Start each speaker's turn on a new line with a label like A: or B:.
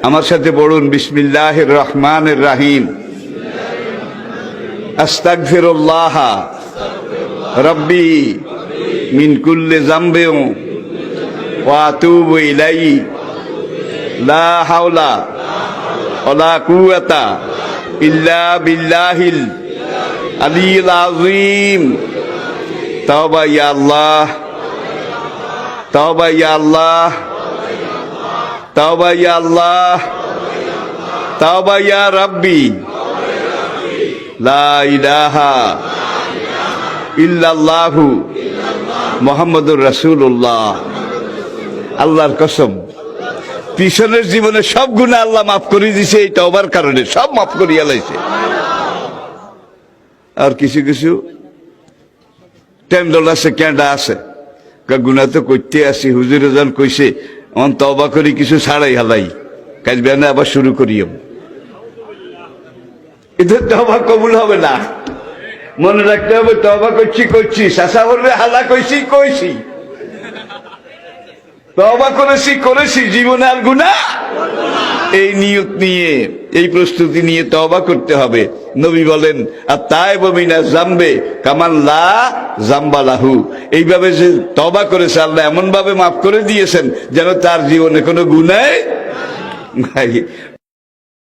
A: আমার সাথে পড়ুন, বিসমিল্লাহির রহমানির রহিম। আস্তাগফিরুল্লাহ রব্বি মিন কুল্লি যামবিন ওয়া আতুবু ইলাইহি লা হাওলা ওয়ালা কুওয়াতা ইল্লা বিল্লাহিল আলিয়্যিল আযীম। তাওবা ইয়া আল্লাহ, তাওবা ইয়া আল্লাহ, তাওবা ইয়া আল্লাহ, তাওবা ইয়া রাব্বি, লা ইলাহা ইল্লাল্লাহু মুহাম্মাদুর রাসূলুল্লাহ। আল্লাহর কসম, পিছনের জীবনে সব গুনাহ আল্লাহ মাফ করে দিয়েছে এই তওবার কারণে, সব মাফ করিয়া লাইছে। আর কিছু কিছু টেন্ডল আছে, ক্যান্ডা আছে, গুনাহ তো করতে আসি, হুজুরে যখন কইছে অন তওবা করি কিছু ছাড়াই হালাই, কাজ বেনা আবার শুরু করিও, এদের তওবা কবুল হবে না। মনে রাখতে হবে তওবা করছি করছি, শাসা বলবে হালা কইছি কইছি, তওবা করেছি করেছি, জীবনে আর গুনাহ। এই নিয়ত নিয়ে, এই প্রস্তুতি নিয়ে তওবা করতে হবে। নবী বলেন আত-তাইবু মিনাজ যামবে কামান লা যামবা লাহু। এইভাবে যে তওবা করেছে আল্লাহ এমন ভাবে মাফ করে দিয়েছেন যেন তার জীবনে কোনো গুনাহ নাই।